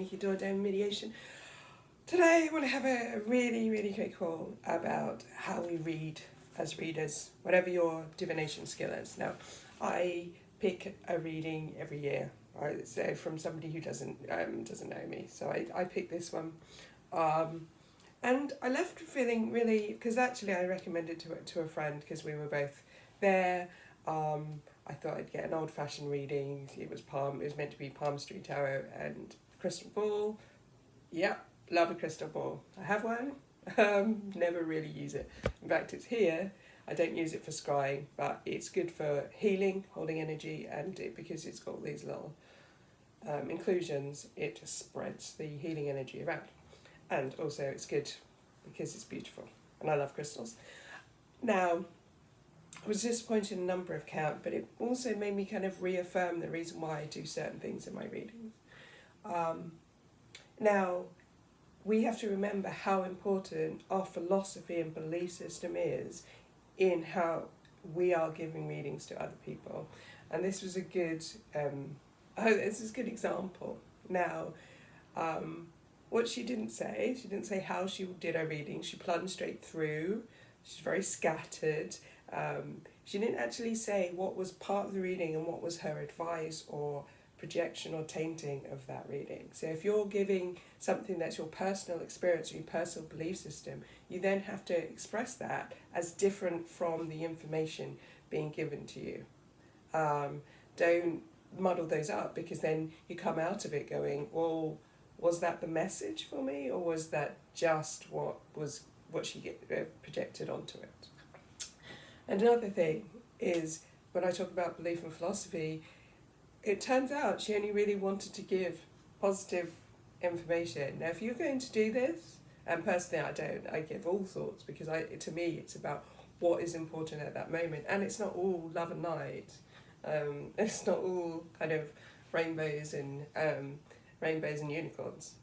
Nikki Dordan Mediation. Today I want to have a really quick call about how we read as readers, whatever your divination skill is. Now, I pick a reading every year, right? So from somebody who doesn't know me. So I picked this one. And I left feeling really, because actually I recommended it to a friend because we were both there. I thought I'd get an old-fashioned reading. It was meant to be palmistry, tarot, and crystal ball. Yeah, love a crystal ball. I have one. Never really use it. In fact, it's here. I don't use it for scrying, but it's good for healing, holding energy, and because it's got these little inclusions, it just spreads the healing energy around. And also it's good because it's beautiful, and I love crystals. Now, I was disappointed in a number of count, but it also made me kind of reaffirm the reason why I do certain things in my readings. Now, we have to remember how important our philosophy and belief system is in how we are giving readings to other people. And this was a good example. Now, what she didn't say how she did her reading. She plunged straight through. She's very scattered. She didn't actually say what was part of the reading and what was her advice or projection or tainting of that reading. So if you're giving something that's your personal experience or your personal belief system, you then have to express that as different from the information being given to you. Don't muddle those up, because then you come out of it going, well, was that the message for me, or was that just what she projected onto it? And another thing is, when I talk about belief and philosophy, it turns out she only really wanted to give positive information. Now, if you're going to do this, and personally I don't, I give all sorts, because to me it's about what is important at that moment, and it's not all love and light. It's not all kind of rainbows and unicorns.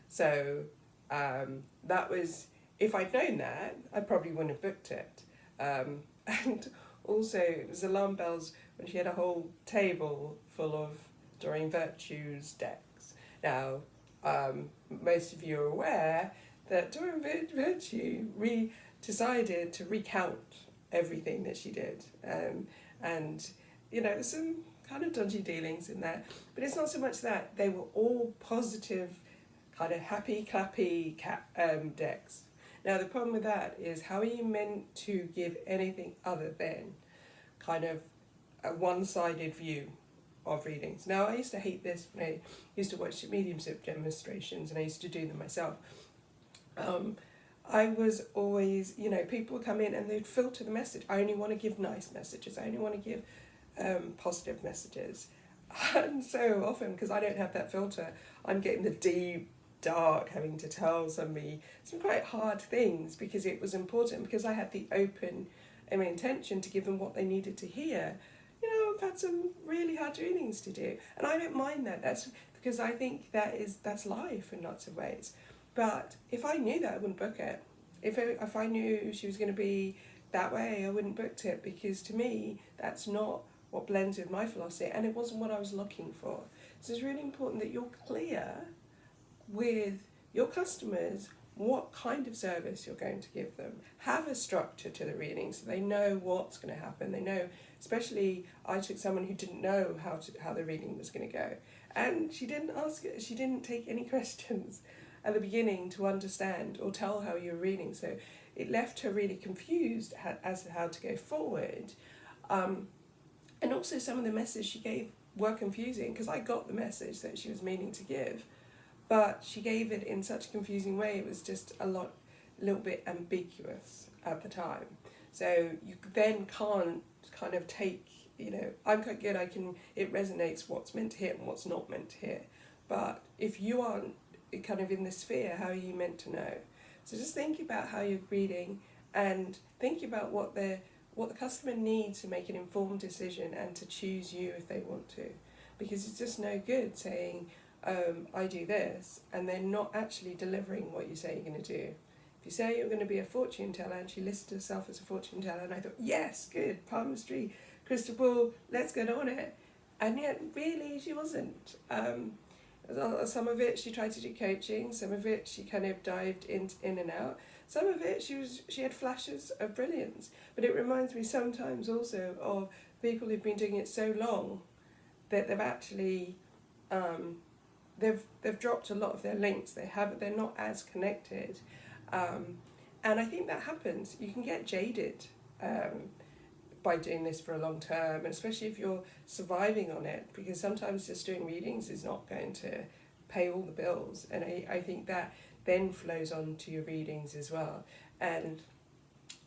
So that was, if I'd known that, I probably wouldn't have booked it. And also, it was alarm bells when she had a whole table full of Doreen Virtue's decks. Now, most of you are aware that Doreen Virtue decided to recount everything that she did. And, there's some kind of dodgy dealings in there. But it's not so much that. They were all positive, kind of happy, clappy decks. Now, the problem with that is, how are you meant to give anything other than kind of a one-sided view of readings? Now, I used to hate this when I used to watch mediumship demonstrations, and I used to do them myself. I was always, people would come in and they'd filter the message. I only want to give nice messages. I only want to give positive messages. And so often, because I don't have that filter, I'm getting the deep, dark, having to tell somebody some quite hard things, because it was important, because I had the open intention to give them what they needed to hear. I've had some really hard readings to do, and I don't mind that. That's because I think that's life in lots of ways. But if I knew that, I wouldn't book it. If I knew she was going to be that way, I wouldn't book it, because to me that's not what blends with my philosophy, and it wasn't what I was looking for. So it's really important that you're clear with your customers what kind of service you're going to give them. Have a structure to the reading so they know what's going to happen. They know, especially I took someone who didn't know how the reading was going to go, and she didn't take any questions at the beginning to understand or tell how you were reading, so it left her really confused as to how to go forward. And also, some of the messages she gave were confusing, because I got the message that she was meaning to give, but she gave it in such a confusing way. It was just a little bit ambiguous at the time. So you then can't kind of take, I'm quite good, it resonates what's meant to hit and what's not meant to hit. But if you aren't kind of in the sphere, how are you meant to know? So just think about how you're reading, and think about what the customer needs to make an informed decision and to choose you if they want to. Because it's just no good saying, I do this, and then not actually delivering what you say you're going to do. If you say you're going to be a fortune teller, and she listed herself as a fortune teller, and I thought, yes, good, palmistry, crystal ball, let's get on it. And yet, really, she wasn't. Some of it she tried to do coaching, some of it she kind of dived in and out. Some of it she had flashes of brilliance. But it reminds me sometimes also of people who've been doing it so long that they've actually they've dropped a lot of their links. They're not as connected, and I think that happens. You can get jaded by doing this for a long term, and especially if you're surviving on it, because sometimes just doing readings is not going to pay all the bills, and I think that then flows on to your readings as well. And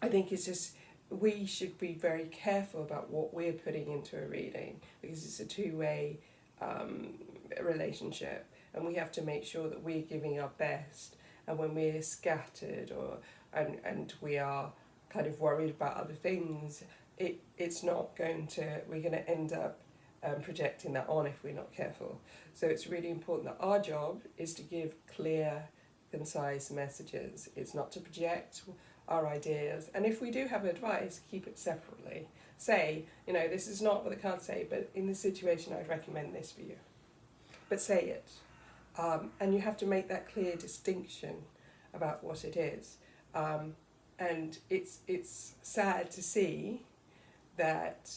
I think it's just, we should be very careful about what we're putting into a reading, because it's a two-way relationship, and we have to make sure that we're giving our best. And when we're scattered and we are kind of worried about other things, it's not going to, we're going to end up projecting that on if we're not careful. So it's really important that our job is to give clear, concise messages. It's not to project our ideas, and if we do have advice, keep it separately. Say, this is not what the cards say, but in this situation I'd recommend this for you. But say it. And you have to make that clear distinction about what it is. And it's sad to see that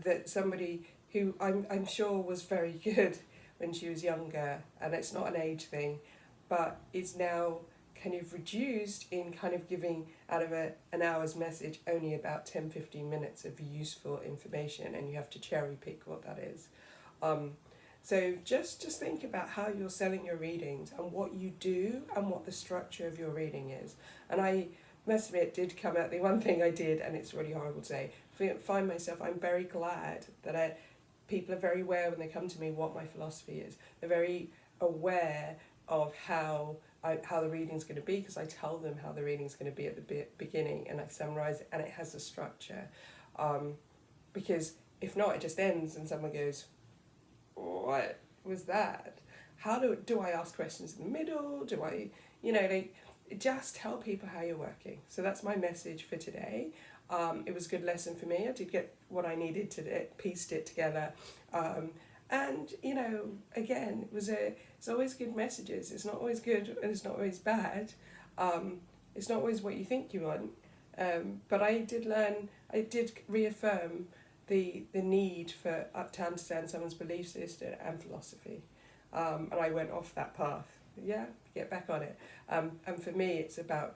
that somebody who I'm sure was very good when she was younger, and it's not an age thing, but is now kind of reduced in kind of giving out of an hour's message only about 10-15 minutes of useful information, and you have to cherry pick what that is. So just think about how you're selling your readings and what you do and what the structure of your reading is. And I must admit, it did come out, the one thing I did, and it's really horrible to say, find myself, I'm very glad that people are very aware when they come to me what my philosophy is. They're very aware of how the reading's going to be, because I tell them how the reading's going to be at the beginning, and I summarise it, and it has a structure. Because if not, it just ends and someone goes, what was that? How do I ask questions in the middle? Do I, just tell people how you're working. So that's my message for today. It was a good lesson for me. I did get what I needed to pieced it together. And, again, it's always good messages. It's not always good and it's not always bad. It's not always what you think you want. But I did reaffirm the need to understand someone's belief system and philosophy. And I went off that path. Get back on it. And for me, it's about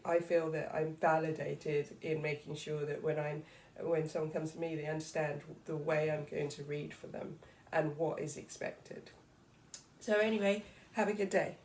I feel that I'm validated in making sure that when someone comes to me, they understand the way I'm going to read for them and what is expected. So anyway, have a good day.